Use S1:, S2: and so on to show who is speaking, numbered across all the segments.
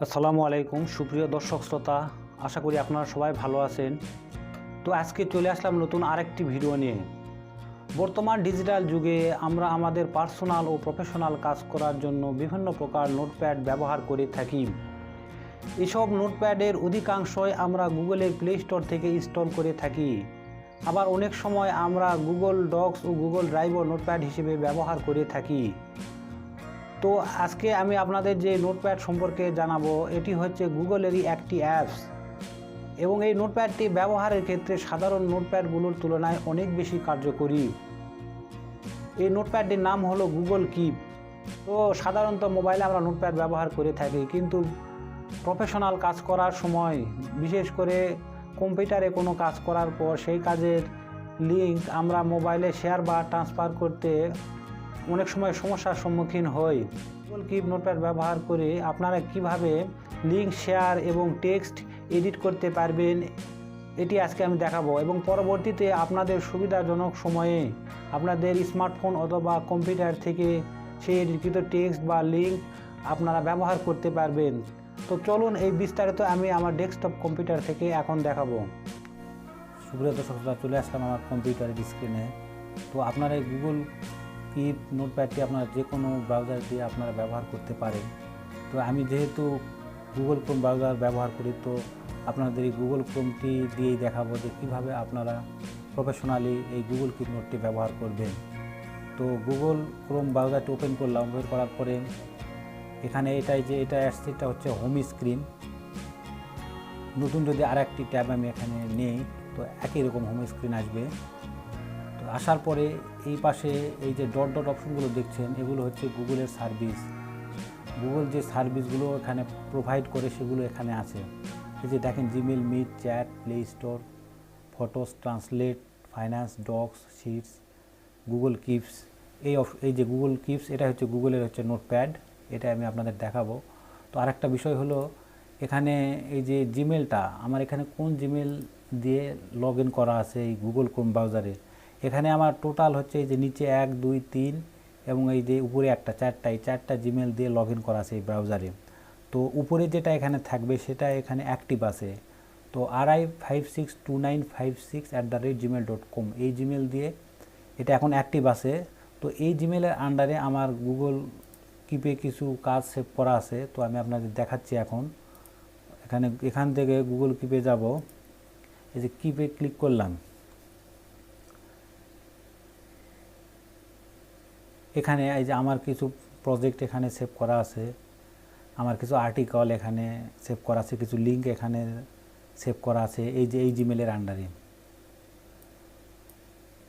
S1: আসসালামু আলাইকুম সুপ্রিয় দর্শক শ্রোতা, আশা করি আপনারা সবাই ভালো আছেন। তো আজকে চলে আসলাম নতুন আরেকটি ভিডিও নিয়ে। বর্তমান ডিজিটাল যুগে আমরা আমাদের পার্সোনাল ও প্রফেশনাল কাজ করার জন্য বিভিন্ন প্রকার নোটপ্যাড ব্যবহার করে থাকি। এসব নোটপ্যাডের অধিকাংশই আমরা গুগলের প্লে স্টোর থেকে ইনস্টল করে থাকি। আবার অনেক সময় আমরা গুগল ডক্স ও গুগল ড্রাইভও নোটপ্যাড হিসেবে ব্যবহার করে থাকি। তো আজকে আমি আপনাদের যে নোটপ্যাড সম্পর্কে জানাবো, এটি হচ্ছে গুগলেরই একটি অ্যাপস এবং এই নোটপ্যাডটি ব্যবহারের ক্ষেত্রে সাধারণ নোটপ্যাডগুলোর তুলনায় অনেক বেশি কার্যকরী। এই নোটপ্যাডটির নাম হলো গুগল কিপ। তো সাধারণত মোবাইলে আমরা নোটপ্যাড ব্যবহার করে থাকি, কিন্তু প্রফেশনাল কাজ করার সময়, বিশেষ করে কম্পিউটারে কোনো কাজ করার পর সেই কাজের লিঙ্ক আমরা মোবাইলে শেয়ার বা ট্রান্সফার করতে অনেক সময় সমস্যার সম্মুখীন হই। গুগল কিপ নোটপ্যাড ব্যবহার করে আপনারা কিভাবে লিঙ্ক শেয়ার এবং টেক্সট এডিট করতে পারবেন, এটি আজকে আমি দেখাবো। এবং পরবর্তীতে আপনাদের সুবিধাজনক সময়ে আপনাদের স্মার্টফোন অথবা কম্পিউটার থেকে সেই এডিটকৃত টেক্সট বা লিঙ্ক আপনারা ব্যবহার করতে পারবেন। তো চলুন এই বিস্তারিত আমি আমার ডেস্কটপ কম্পিউটার থেকে এখন দেখাবো। সুপ্রিয় দর্শকরা, চলে আসলাম আমার কম্পিউটারের স্ক্রিনে। তো আপনারা এই গুগল কিপ নোটপ্যাডটি আপনারা যে কোনো ব্রাউজার দিয়ে আপনারা ব্যবহার করতে পারেন। তো আমি যেহেতু গুগল ক্রোম ব্রাউজার ব্যবহার করি, তো আপনাদের এই গুগল ক্রোমটি দিয়েই দেখাবো যে কীভাবে আপনারা প্রফেশনালি এই গুগল কিপ নোটটি ব্যবহার করবেন। তো গুগল ক্রোম ব্রাউজারটি ওপেন করলাম। ওপেন করার পরে এখানে এটা আসছে, এটা হচ্ছে হোম স্ক্রিন। নতুন যদি আর একটি ট্যাব আমি এখানে নেই, তো একই রকম হোম স্ক্রিন আসবে। তো আসার পরে এই পাশে এই যে ডট ডট অপশনগুলো দেখছেন, এগুলো হচ্ছে গুগলের সার্ভিস। গুগল যে সার্ভিসগুলো এখানে প্রোভাইড করে সেগুলো এখানে আছে। এই যে দেখেন, Gmail, meet, chat, play store, photos, translate, finance, docs, sheets, Google keeps. এই যে গুগল কিপস, এটা হচ্ছে গুগলের নোটপ্যাড। এটা আমি আপনাদের দেখাবো। তো আরেকটা বিষয় হলো, এখানে এই যে জিমেলটা, আমার এখানে কোন জিমেল দিয়ে লগ ইন করা আছে এই গুগল ক্রোম ব্রাউজারে, এখানে আমার টোটাল হচ্ছে এই যে নিচে 1, 2, 3 এবং এই যে উপরে একটা 4টা, এই 4টা জিমেল দিয়ে লগ ইন করা আছে এই ব্রাউজারে। তো উপরে যেটা এখানে থাকবে সেটা এখানে অ্যাক্টিভ আছে। তো ri562956@gmail.com এই জিমেল দিয়ে এটা এখন অ্যাক্টিভ আছে। তো এই জিমেলের আন্ডারে আমার গুগল কিপে কিছু কাজ সেভ করা আছে। তো আমি আপনাদের দেখাচ্ছি এখন। এখান থেকে গুগল কিপে যাব। এই যে কিপে ক্লিক করলাম, এখানে এই যে আমার কিছু প্রজেক্ট এখানে সেভ করা আছে, আমার কিছু আর্টিকেল এখানে সেভ করা আছে, কিছু লিঙ্ক এখানে সেভ করা আছে এই যে এই জিমেলের আন্ডারে।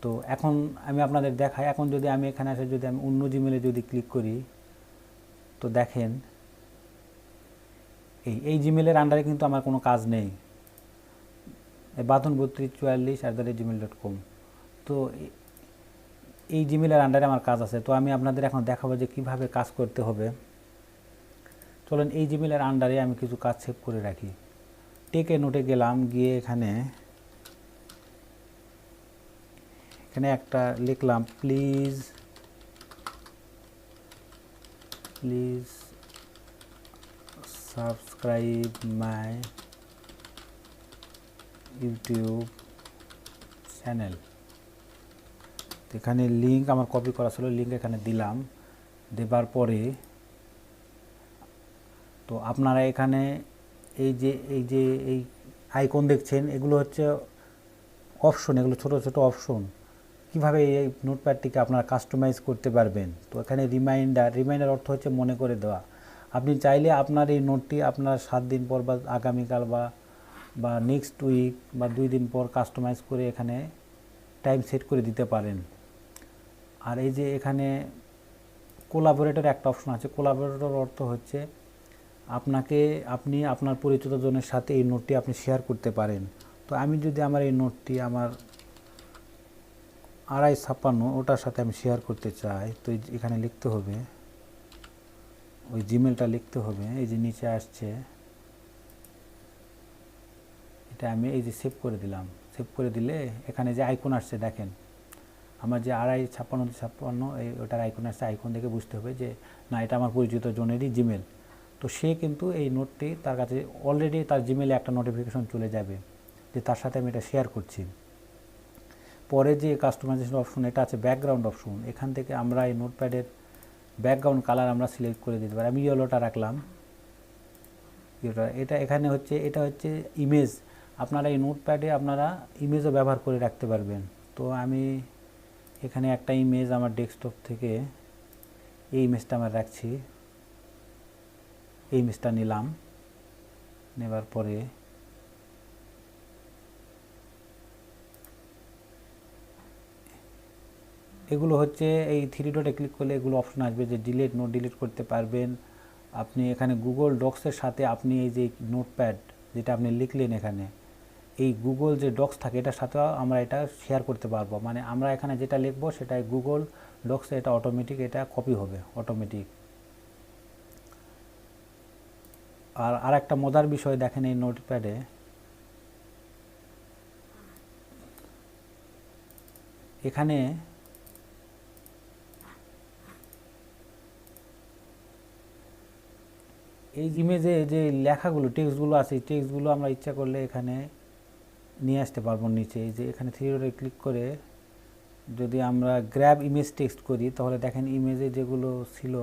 S1: তো এখন আমি আপনাদের দেখাই। এখন যদি আমি এখানে আসে, যদি আমি অন্য জিমেলে যদি ক্লিক করি, তো দেখেন এই জিমেলের আন্ডারে কিন্তু আমার কোনো কাজ নেই, bathon3244@gmail.com। তো এই জিমেলের আন্ডারে আমার কাজ আছে। তো আমি আপনাদের এখন দেখাবো যে কিভাবে কাজ করতে হবে। চলেন, এই জিমেলের আন্ডারে আমি কিছু কাজ সেভ করে রাখি। টেকে নোটে গেলাম, গিয়ে এখানে একটা লিখলাম, please subscribe my YouTube channel. এখানে লিঙ্ক আমার কপি করা ছিল, লিঙ্ক এখানে দিলাম। দেবার পরে তো আপনারা এখানে এই আইকন দেখছেন, এগুলো হচ্ছে অপশন, এগুলো ছোট ছোট অপশন। কিভাবে এই নোটপ্যাডটিকে আপনারা কাস্টমাইজ করতে পারবেন। তো এখানে রিমাইন্ডার অর্থ হচ্ছে মনে করে দেওয়া। আপনি চাইলে আপনার এই নোটটি আপনার 7 দিন পর বা আগামীকাল বা নেক্সট উইক বা 2 দিন পর কাস্টমাইজ করে এখানে টাইম সেট করে দিতে পারেন। আর এই যে এখানে কোলাবোরেটর একটা অপশন আছে। কোলাবোরেটর অর্থ হচ্ছে আপনি আপনার পরিচিত জনের সাথে এই নোটটি আপনি শেয়ার করতে পারেন। তো আমি যদি আমার এই নোটটি আমার 256 ওটার সাথে আমি শেয়ার করতে চাই, তো এখানে লিখতে হবে, ওই জিমেলটা লিখতে হবে। এই যে নিচে আসছে, এটা আমি এই যে সেভ করে দিলাম। সেভ করে দিলে এখানে যে আইকন আসছে দেখেন, আমার যে 256 এই ওটার আইকন আসছে। আইকন দেখে বুঝতে হবে যে না, এটা আমার পরিচিত জনেরই জিমেল। তো তো সে কিন্তু এই নোটটি তার কাছে অলরেডি তার জিমেলে একটা নোটিফিকেশন চলে যাবে যে তার সাথে আমি এটা শেয়ার করছি। পরে যে কাস্টমাইজেশন অপশন, এটা আছে ব্যাকগ্রাউন্ড অপশন। এখান থেকে আমরা এই নোটপ্যাডের ব্যাকগ্রাউন্ড কালার আমরা সিলেক্ট করে দিতে পারি। আমি ইয়েলোটা রাখলাম, এটা এখানে হচ্ছে, এটা হচ্ছে ইমেজ। আপনারা এই নোটপ্যাডে আপনারা ইমেজও ব্যবহার করে রাখতে পারবেন। তো আমি এখানে একটা ইমেজ আমার ডেস্কটপ থেকে এই ইমেজটা আমরা রাখছি। এই ইমেজটা নিলাম, নেবার পরে এগুলো হচ্ছে এই থ্রি ডটে ক্লিক করলে এগুলো অপশন আসবে যে ডিলিট, নোট ডিলিট করতে পারবেন আপনি। এখানে গুগল ডক্সের সাথে আপনি এই যে নোটপ্যাড যেটা আপনি লিখলেন এখানে, এই গুগল যে ডক্স থাকে এটার সাথেও আমরা এটা শেয়ার করতে পারবো। মানে আমরা এখানে যেটা লিখবো সেটাই গুগল ডক্সে এটা অটোমেটিক এটা কপি হবে অটোমেটিক। আর একটা মজার বিষয় দেখেন, এই নোটপ্যাডে এখানে এই ইমেজে যে লেখাগুলো টেক্সটগুলো আছে, এই টেক্সটগুলো আমরা ইচ্ছা করলে এখানে নিয়ে আসতে পারবো নিচে। এই যে এখানে থ্রি ডটে ক্লিক করে যদি আমরা গ্র্যাব ইমেজ টেক্সট করি, তাহলে দেখেন ইমেজে যেগুলো ছিল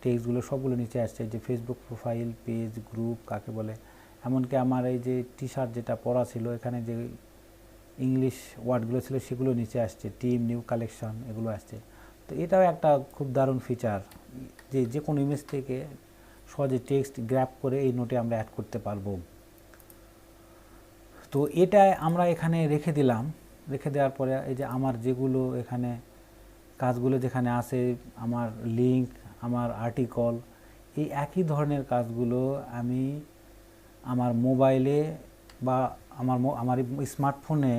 S1: টেক্সটগুলো সবগুলো নিচে আসছে। যে ফেসবুক প্রোফাইল, পেজ, গ্রুপ কাকে বলে, এমনকি আমার এই যে টি শার্ট যেটা পরা ছিল এখানে যে ইংলিশ ওয়ার্ডগুলো ছিল সেগুলো নিচে আসছে, টিম, নিউ কালেকশন এগুলো আসছে। তো এটাও একটা খুব দারুণ ফিচার যে যে কোনো ইমেজ থেকে সহজে টেক্সট গ্র্যাব করে এই নোটে আমরা অ্যাড করতে পারবো। তো এটা আমরা এখানে রেখে দিলাম। রেখে দেওয়ার পরে এই যে আমার যেগুলো এখানে কাজগুলো যেখানে আছে, আমার লিঙ্ক, আমার আর্টিকল, এই একই ধরনের কাজগুলো আমি আমার মোবাইলে বা আমার স্মার্টফোনে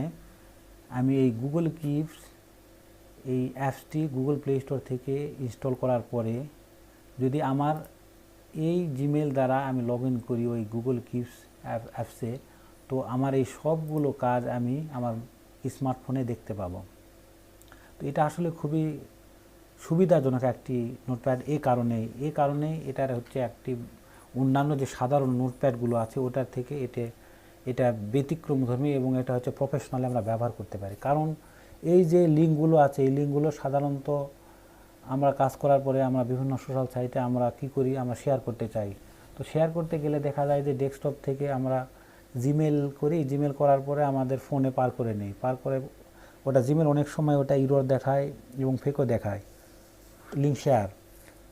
S1: আমি এই গুগল কিপস এই অ্যাপসটি গুগল প্লে স্টোর থেকে ইনস্টল করার পরে যদি আমার এই জিমেল দ্বারা আমি লগ ইন করি ওই গুগল কিপস অ্যাপসে, তো আমার এই সবগুলো কাজ আমি আমার স্মার্টফোনে দেখতে পাবো। তো এটা আসলে খুবই সুবিধাজনক একটি নোটপ্যাড। এই কারণেই এটার হচ্ছে একটি অন্যান্য যে সাধারণ নোটপ্যাডগুলো আছে ওটার থেকে এটা ব্যতিক্রমধর্মী এবং এটা হচ্ছে প্রফেশনালি আমরা ব্যবহার করতে পারি। কারণ এই যে লিঙ্কগুলো আছে, এই লিঙ্কগুলো সাধারণত আমরা কাজ করার পরে আমরা বিভিন্ন সোশ্যাল সাইটে আমরা কি করি, আমরা শেয়ার করতে চাই। তো শেয়ার করতে গেলে দেখা যায় যে ডেস্কটপ থেকে আমরা জিমেল করি, জিমেল করার পরে আমাদের ফোনে পার করে নেই, পার করে ওটা জিমেল অনেক সময় ওটা ইরর দেখায় এবং ফেকও দেখায় লিঙ্ক শেয়ার।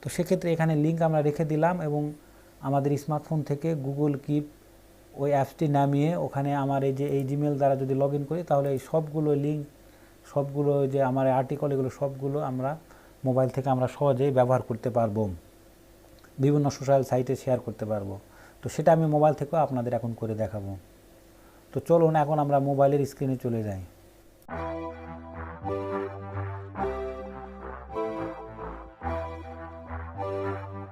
S1: তো সেক্ষেত্রে এখানে লিঙ্ক আমরা রেখে দিলাম এবং আমাদের স্মার্টফোন থেকে গুগল কিপ ওই অ্যাপসটি নামিয়ে ওখানে আমার এই জিমেল দ্বারা যদি লগ ইন করি, তাহলে এই সবগুলো লিঙ্ক, সবগুলো যে আমার আর্টিকেল, এগুলো সবগুলো আমরা মোবাইল থেকে আমরা সহজেই ব্যবহার করতে পারবো, বিভিন্ন সোশ্যাল সাইটে শেয়ার করতে পারবো। তো সেটা আমি মোবাইল থেকেও আপনাদের এখন করে দেখাবো। তো চলুন এখন আমরা মোবাইলের স্ক্রিনে চলে যাই।